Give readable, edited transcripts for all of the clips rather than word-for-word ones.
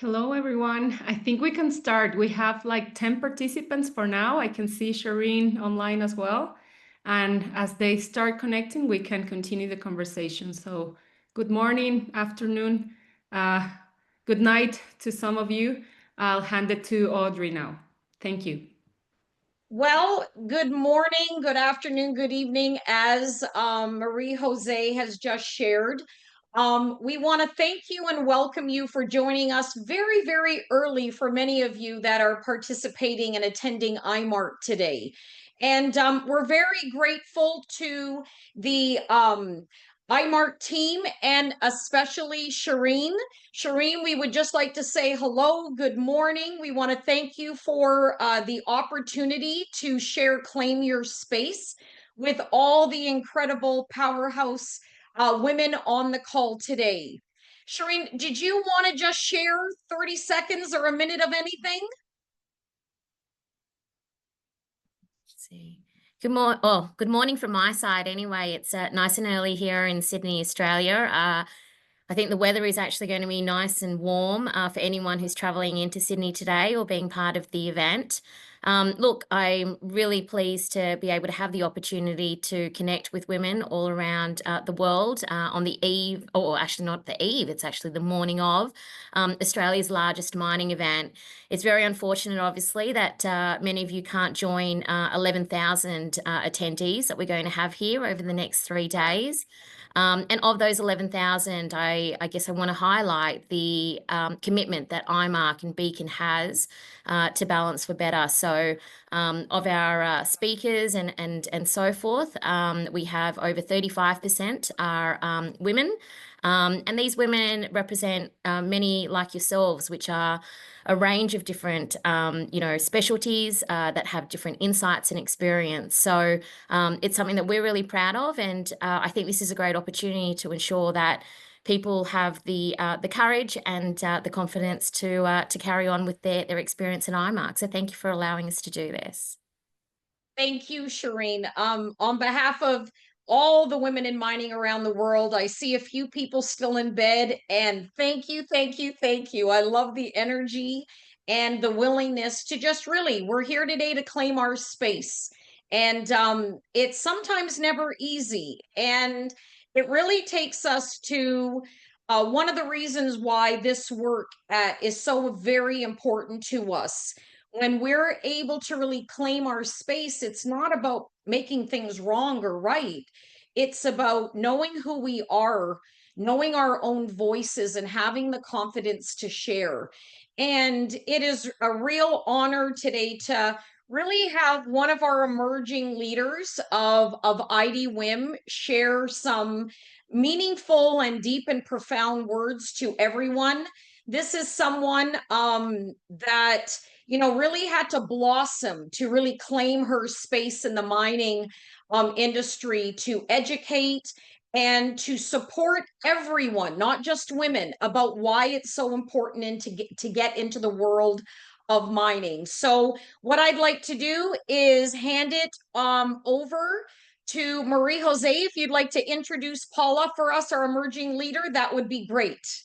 Hello, everyone. I think we can start. We have like 10 participants for now. I can see Shireen online as well. And as they start connecting, we can continue the conversation. So good morning, afternoon, uh, good night to some of you. I'll hand it to Audrey now. Thank you. Well, good morning, good afternoon, good evening. As Marie Jose has just shared, we want to thank you and welcome you for joining us very, very early for many of you that are participating and attending IMARC today. And we're very grateful to the IMARC team and especially Shireen. Shireen, we would just like to say hello, good morning. We want to thank you for the opportunity to share Claim Your Space with all the incredible powerhouse women on the call today. Shireen, did you want to just share 30 seconds or a minute of anything? See. Good morning from my side. Anyway, it's nice and early here in Sydney, Australia. I think the weather is actually going to be nice and warm for anyone who's traveling into Sydney today or being part of the event. Look, I'm really pleased to be able to have the opportunity to connect with women all around the world on the eve, or actually not the eve, it's actually the morning of Australia's largest mining event. It's very unfortunate, obviously, that many of you can't join 11,000 attendees that we're going to have here over the next 3 days. And of those 11,000, I guess I want to highlight the commitment that IMARC and Beacon has to balance for better. So of our speakers and so forth, we have over 35% are women. And these women represent many like yourselves, which are a range of different, specialties that have different insights and experience. So it's something that we're really proud of, and I think this is a great opportunity to ensure that people have the courage and the confidence to carry on with their experience in IMARC. So thank you for allowing us to do this. Thank you, Shireen. On behalf of all the women in mining around the world, I see a few people still in bed, and thank you, thank you, thank you. I love the energy and the willingness to just really, we're here today to claim our space. And it's sometimes never easy. And it really takes us to one of the reasons why this work is so very important to us. When we're able to really claim our space, it's not about making things wrong or right. It's about knowing who we are, knowing our own voices, and having the confidence to share. And it is a real honor today to really have one of our emerging leaders of IDWIM share some meaningful and deep and profound words to everyone. This is someone that really had to blossom to really claim her space in the mining industry, to educate and to support everyone, not just women, about why it's so important and to get into the world of mining. So what I'd like to do is hand it over to Marie Jose. If you'd like to introduce Paula for us, our emerging leader, that would be great.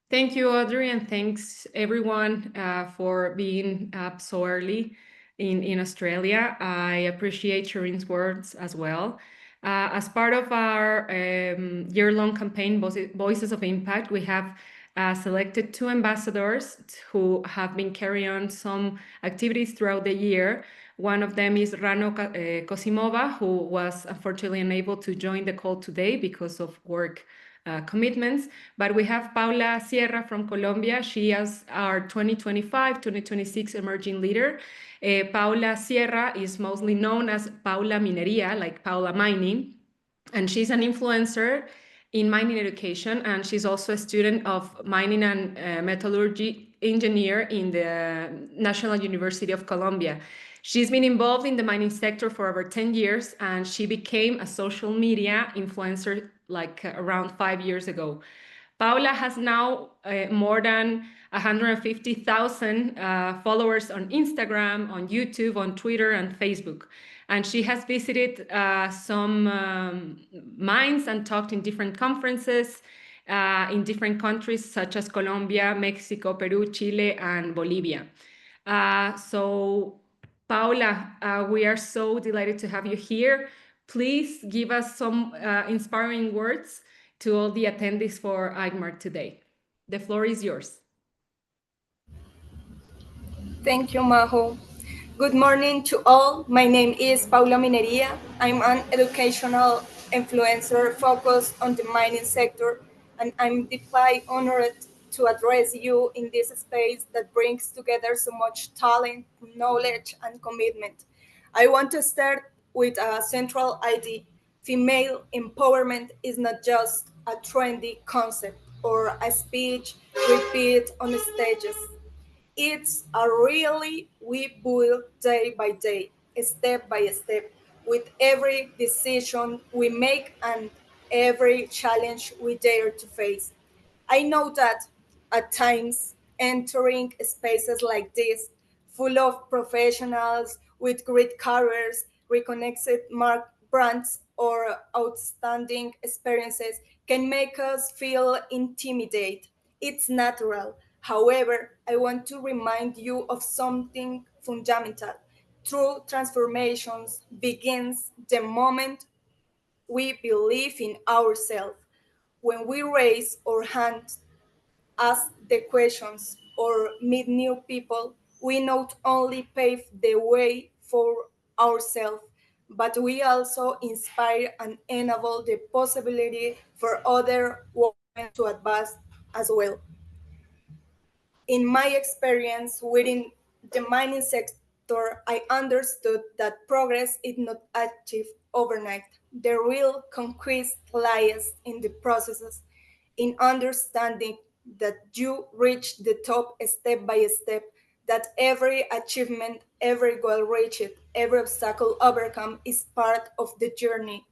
Thank you, Audrey, and thanks everyone for being up so early in Australia. I appreciate Shireen's words as well. As part of our year-long campaign, Voices of Impact, we have selected 2 ambassadors who have been carrying on some activities throughout the year. One of them is Rano Kosimova, who was unfortunately unable to join the call today because of work commitments, but we have Paula Sierra from Colombia. She is our 2025-2026 emerging leader. Paula Sierra is mostly known as Paula Minería, like Paula Mining, and she's an influencer in mining education, and she's also a student of mining and metallurgy engineer in the National University of Colombia. She's been involved in the mining sector for over 10 years, and she became a social media influencer like around 5 years ago. Paula has now more than 150,000 followers on Instagram, on YouTube, on Twitter, and Facebook. And she has visited some mines and talked in different conferences. in different countries such as Colombia, Mexico, Peru, Chile, and Bolivia. So Paula, we are so delighted to have you here. Please give us some inspiring words to all the attendees for IMARC today. The floor is yours. Thank you, Majo. Good morning to all. My name is Paula Mineria. I'm an educational influencer focused on the mining sector, and I'm deeply honored to address you in this space that brings together so much talent, knowledge, and commitment. I want to start with a central idea. Female empowerment is not just a trendy concept or a speech repeated on stages. It's a really we build day by day, step by step, with every decision we make and every challenge we dare to face. I know that at times entering spaces like this, full of professionals with great careers, reconnected mark brands, or outstanding experiences, can make us feel intimidated. It's natural. However, I want to remind you of something fundamental. True transformations begins the moment we believe in ourselves. When we raise our hands, ask the questions, or meet new people, we not only pave the way for ourselves, but we also inspire and enable the possibility for other women to advance as well. In my experience within the mining sector, I understood that progress is not achieved overnight. The real conquest lies in the processes, in understanding that you reach the top step by step, that every achievement, every goal reached, every obstacle overcome is part of the journey.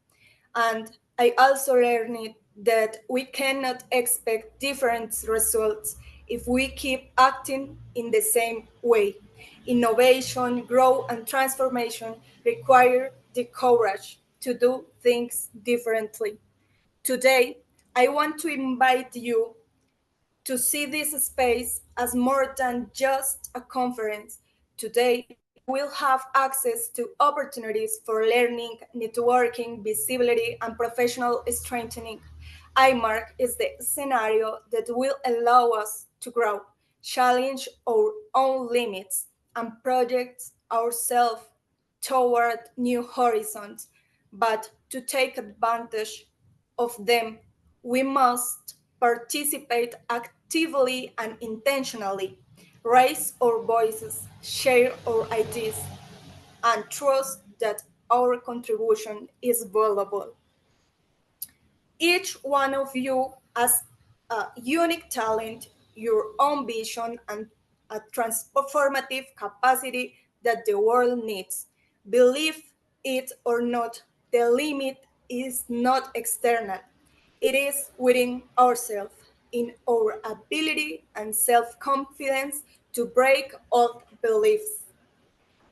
And I also learned that we cannot expect different results if we keep acting in the same way. Innovation, growth, and transformation require the courage to do things differently. Today, I want to invite you to see this space as more than just a conference. Today, you will have access to opportunities for learning, networking, visibility, and professional strengthening. IMARC is the scenario that will allow us to grow, challenge our own limits, and project ourselves toward new horizons. But to take advantage of them, we must participate actively and intentionally, raise our voices, share our ideas, and trust that our contribution is valuable. Each one of you has a unique talent, your own vision, and a transformative capacity that the world needs. Believe it or not, the limit is not external, it is within ourselves, in our ability and self confidence to break old beliefs,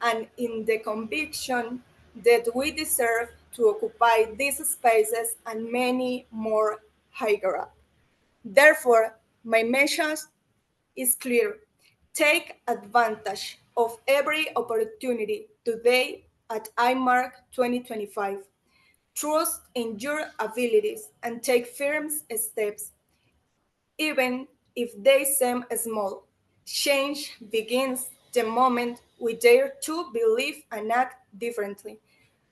and in the conviction that we deserve to occupy these spaces and many more higher up. Therefore, my message is clear. Take advantage of every opportunity today at IMARC 2025. Trust in your abilities and take firm steps even if they seem small. Change begins the moment we dare to believe and act differently.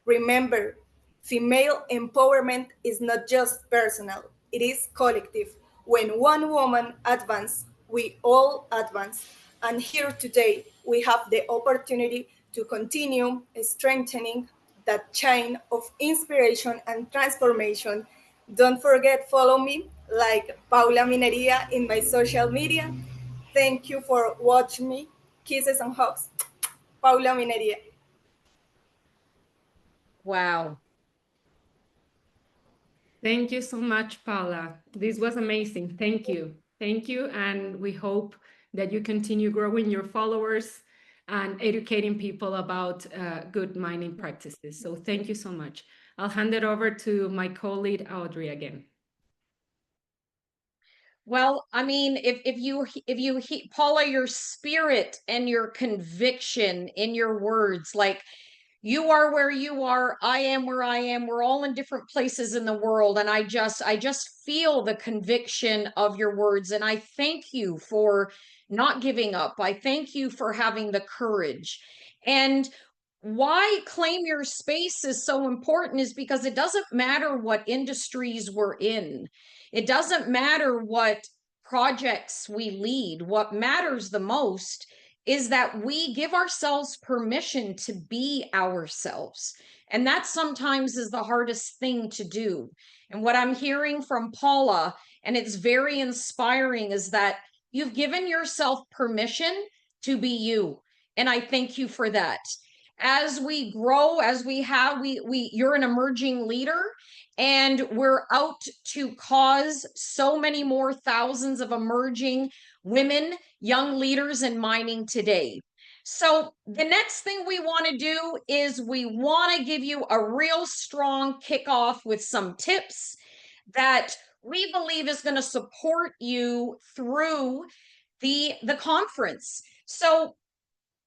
Remember, female empowerment is not just personal, it is collective. When one woman advances, we all advance. And here today, we have the opportunity to continue strengthening that chain of inspiration and transformation. Don't forget, follow me like Paula Mineria in my social media. Thank you for watching me. Kisses and hugs. Paula Mineria. Wow. Thank you so much, Paula. This was amazing. Thank you. Thank you. And we hope that you continue growing your followers and educating people about good mining practices. So thank you so much. I'll hand it over to my colleague, Audrey, again. Well, I mean, Paula, your spirit and your conviction in your words, like you are where you are, I am where I am, we're all in different places in the world, and I just feel the conviction of your words, and I thank you for not giving up. I thank you for having the courage. And why claim your space is so important is because it doesn't matter what industries we're in. It doesn't matter what projects we lead. What matters the most is that we give ourselves permission to be ourselves. And that sometimes is the hardest thing to do. And what I'm hearing from Paula, and it's very inspiring, is that you've given yourself permission to be you. And I thank you for that. As we grow, as we have, you're an emerging leader, and we're out to cause so many more thousands of emerging women, young leaders in mining today. So the next thing we want to do is we want to give you a real strong kickoff with some tips that we believe is going to support you through the conference. So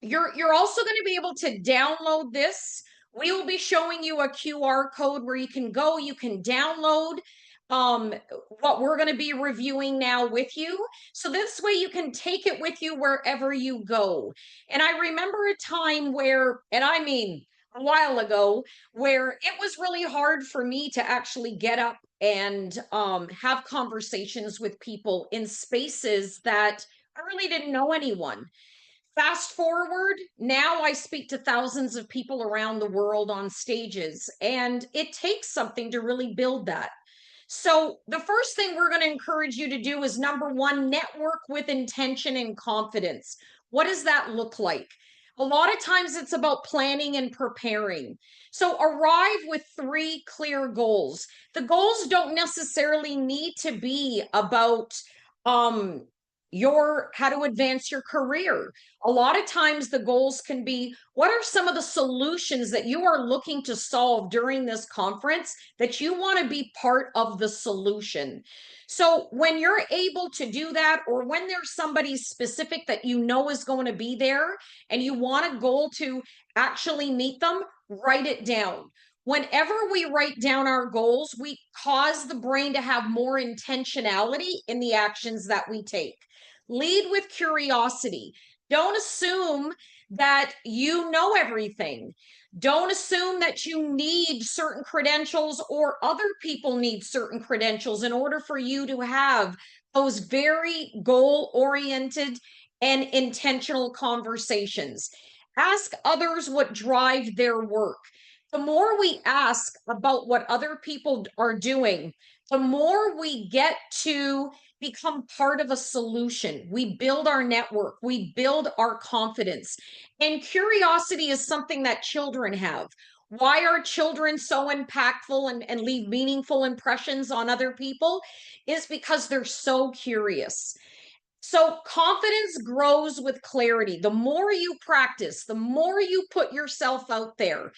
you're also going to be able to download this. We will be showing you a QR code where you can go, you can download what we're going to be reviewing now with you. So this way you can take it with you wherever you go. And I remember a time where, and I mean a while ago, where it was really hard for me to actually get up and have conversations with people in spaces that I really didn't know anyone. Fast forward, now I speak to thousands of people around the world on stages, and it takes something to really build that. So, the first thing we're going to encourage you to do is number one, network with intention and confidence. What does that look like? A lot of times it's about planning and preparing. So, arrive with 3 clear goals. The goals don't necessarily need to be about your how to advance your career. A lot of times the goals can be, what are some of the solutions that you are looking to solve during this conference that you want to be part of the solution? So when you're able to do that, or when there's somebody specific that you know is going to be there and you want a goal to actually meet them, write it down. Whenever we write down our goals, we cause the brain to have more intentionality in the actions that we take. Lead with curiosity. Don't assume that you know everything. Don't assume that you need certain credentials or other people need certain credentials in order for you to have those very goal-oriented and intentional conversations. Ask others what drive their work. The more we ask about what other people are doing, the more we get to become part of a solution. We build our network, we build our confidence. And curiosity is something that children have. Why are children so impactful and leave meaningful impressions on other people? Is because they're so curious. So confidence grows with clarity. The more you practice, the more you put yourself out there,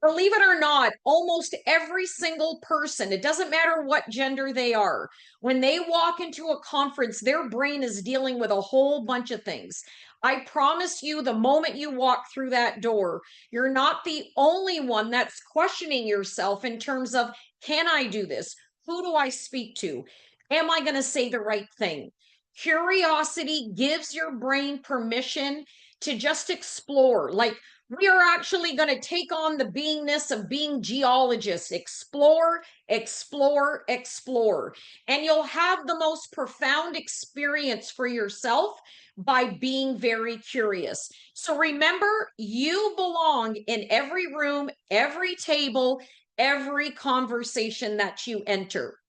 believe it or not, almost every single person, it doesn't matter what gender they are, when they walk into a conference, their brain is dealing with a whole bunch of things. I promise you, the moment you walk through that door, you're not the only one that's questioning yourself in terms of, can I do this? Who do I speak to? Am I going to say the right thing? Curiosity gives your brain permission to just explore. Like, we are actually going to take on the beingness of being geologists. Explore, explore, explore. And you'll have the most profound experience for yourself by being very curious. So remember, you belong in every room, every table, every conversation that you enter.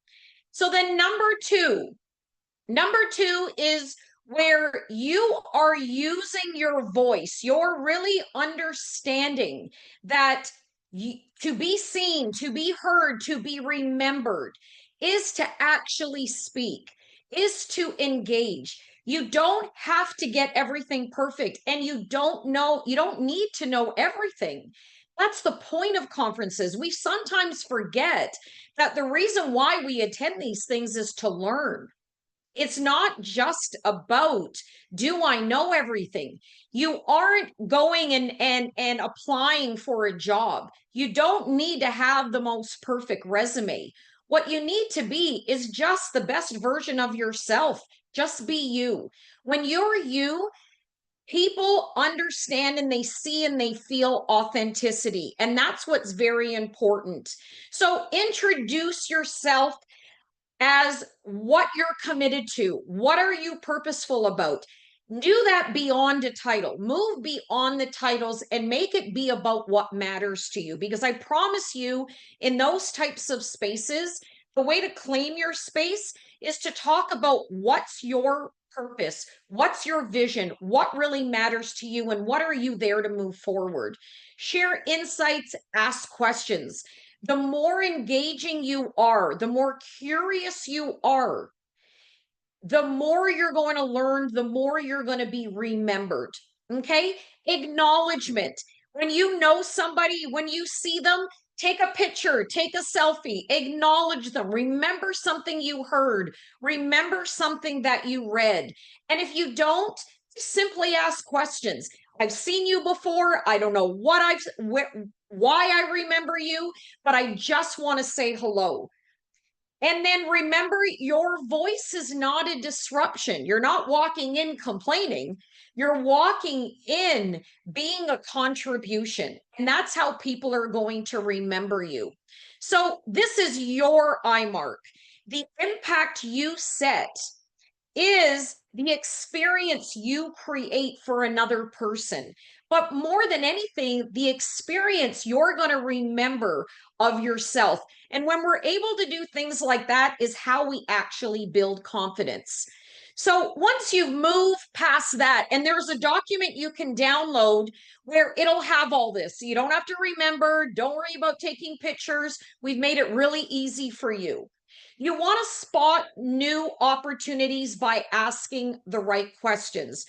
So then Number two is where you are using your voice. You're really understanding that to be seen, to be heard, to be remembered is to actually speak, is to engage. You don't have to get everything perfect, and you don't need to know everything. That's the point of conferences. We sometimes forget that the reason why we attend these things is to learn. It's not just about, do I know everything? You aren't going and applying for a job. You don't need to have the most perfect resume. What you need to be is just the best version of yourself. Just be you. When you're you, people understand and they see and they feel authenticity. And that's what's very important. So introduce yourself as what you're committed to. What are you purposeful about? Do that beyond a title. Move beyond the titles and make it be about what matters to you. Because I promise you, in those types of spaces, the way to claim your space is to talk about what's your purpose, what's your vision, what really matters to you, and what are you there to move forward. Share insights, ask questions. The more engaging you are, the more curious you are, the more you're going to learn, the more you're going to be remembered. Okay? Acknowledgement. When you know somebody, when you see them, take a picture, take a selfie, acknowledge them, remember something you heard, remember something that you read. And if you don't, simply ask questions. I've seen you before. I don't know why I remember you, but I just want to say hello. And then remember, your voice is not a disruption. You're not walking in complaining. You're walking in being a contribution. And that's how people are going to remember you. So this is your IMARC. The impact you set is the experience you create for another person. But more than anything, the experience you're going to remember of yourself. And when we're able to do things like that is how we actually build confidence. So once you've moved past that, and there's a document you can download where it'll have all this. So you don't have to remember, don't worry about taking pictures. We've made it really easy for you. You want to spot new opportunities by asking the right questions.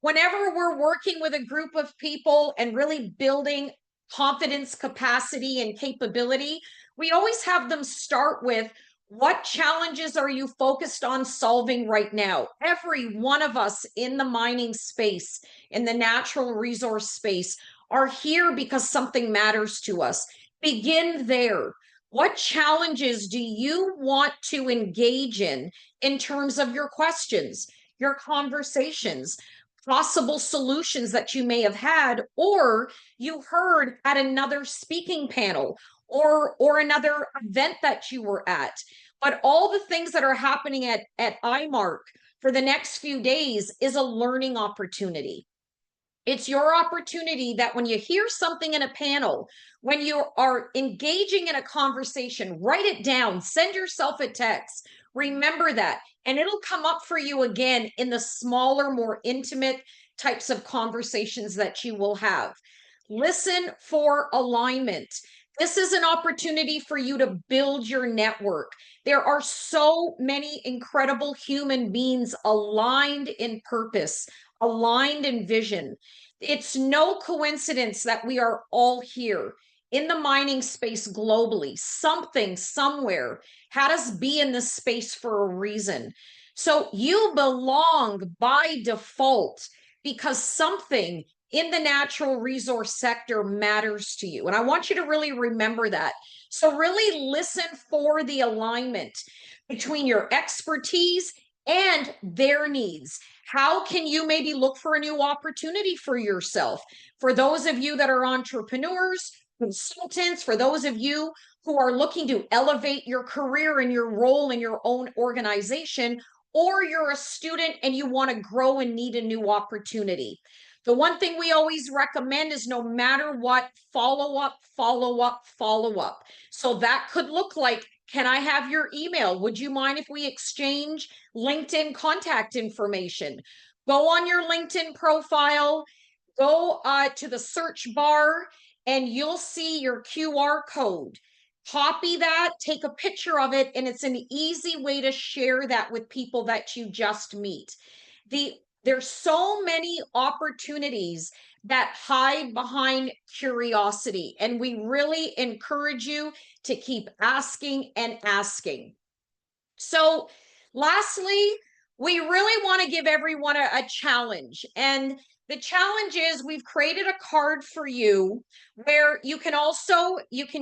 Whenever we're working with a group of people and really building confidence, capacity, and capability, we always have them start with, what challenges are you focused on solving right now? Every one of us in the mining space, in the natural resource space, are here because something matters to us. Begin there. What challenges do you want to engage in terms of your questions, your conversations, possible solutions that you may have had, or you heard at another speaking panel or another event that you were at? But all the things that are happening at IMARC for the next few days is a learning opportunity. It's your opportunity that when you hear something in a panel, when you are engaging in a conversation, write it down, send yourself a text, remember that, and it'll come up for you again in the smaller, more intimate types of conversations that you will have. Listen for alignment. This is an opportunity for you to build your network. There are so many incredible human beings aligned in purpose, aligned in vision. It's no coincidence that we are all here in the mining space globally. Something somewhere had us be in this space for a reason. So you belong by default because something in the natural resource sector matters to you. And I want you to really remember that. So really listen for the alignment between your expertise and their needs. How can you maybe look for a new opportunity for yourself? For those of you that are entrepreneurs, consultants, for those of you who are looking to elevate your career and your role in your own organization, or you're a student and you want to grow and need a new opportunity. The one thing we always recommend is no matter what, follow up, follow up, follow up. So that could look like, can I have your email? Would you mind if we exchange LinkedIn contact information? Go on your LinkedIn profile, go to the search bar, and you'll see your QR code. Copy that, take a picture of it, and it's an easy way to share that with people that you just meet. There's so many opportunities that hide behind curiosity, and we really encourage you to keep asking and asking. So lastly, we really want to give everyone a challenge. And the challenge is we've created a card for you where you can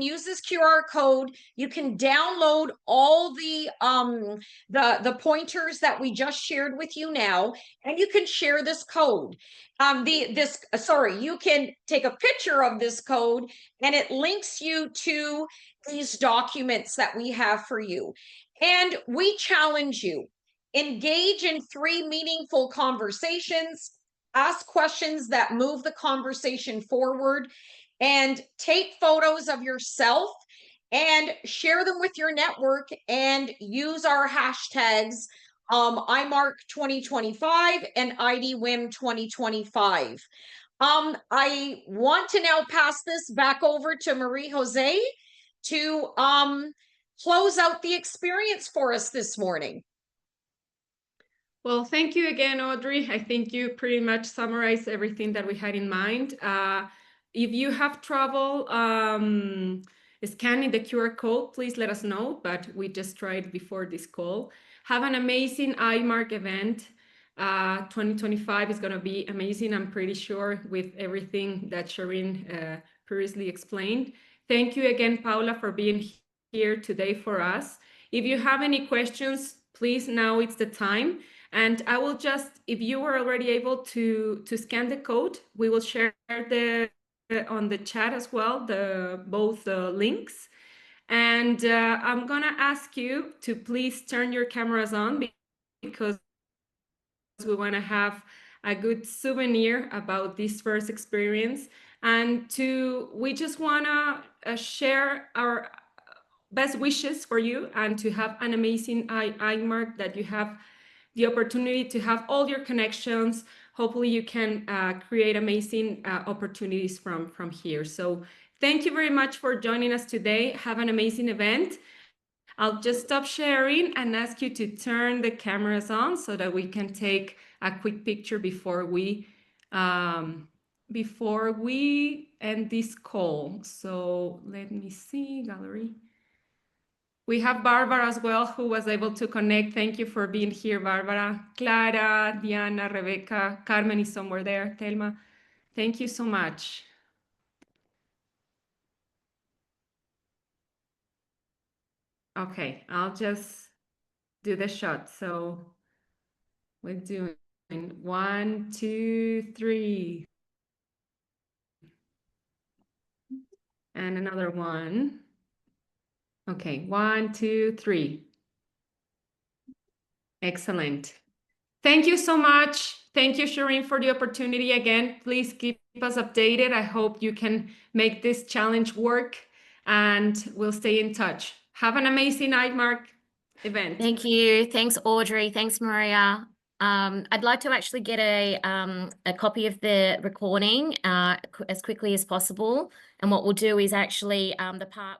use this QR code. You can download all the pointers that we just shared with you now, and you can share this code. You can take a picture of this code, and it links you to these documents that we have for you. And we challenge you. Engage in 3 meaningful conversations, ask questions that move the conversation forward, and take photos of yourself and share them with your network, and use our hashtags IMARC 2025 and IDWIM 2025. I want to now pass this back over to Marie Jose to close out the experience for us this morning. Well, thank you again, Audrey. I think you pretty much summarized everything that we had in mind. If you have trouble scanning the QR code, please let us know, but we just tried before this call. Have an amazing IMARC event. 2025 is going to be amazing, I'm pretty sure, with everything that Shireen previously explained. Thank you again, Paula, for being here today for us. If you have any questions, please, now it's the time. And I will just, if you were already able to scan the code, we will share on the chat as well, both the links. And I'm gonna ask you to please turn your cameras on, because we wanna have a good souvenir about this first experience. And we just wanna share our best wishes for you, and to have an amazing IMARC, that you have the opportunity to have all your connections. Hopefully you can create amazing opportunities from here. So thank you very much for joining us today. Have an amazing event. I'll just stop sharing and ask you to turn the cameras on so that we can take a quick picture before we end this call. So let me see, gallery. We have Barbara as well, who was able to connect. Thank you for being here, Barbara. Clara, Diana, Rebecca, Carmen is somewhere there. Telma, thank you so much. Okay, I'll just do the shot. So we're doing 1, 2, 3. And another one. Okay, 1, 2, 3. Excellent. Thank you so much. Thank you, Shireen, for the opportunity again. Please keep us updated. I hope you can make this challenge work, and we'll stay in touch. Have an amazing IMARC event. Thank you. Thanks, Audrey. Thanks, Maria. I'd like to actually get a copy of the recording as quickly as possible. And what we'll do is actually the part